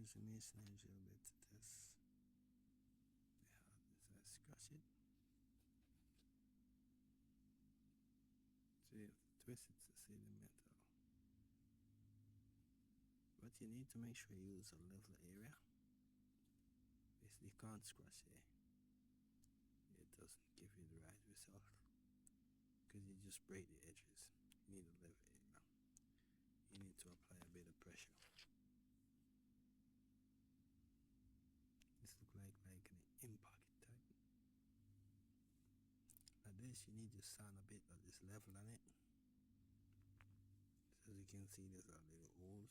use a masonry drill bit to test the hardness. I scratch it. So you have to twist it to see the metal. But you need to make sure you use a level area. Basically, you can't scratch here. It doesn't give you the right result because you just break the edges. You need a level area. You need to apply a bit of pressure. This looks like an in-pocket type. Like this, you need to sand a bit of this level on it. So as you can see, there's a little hole.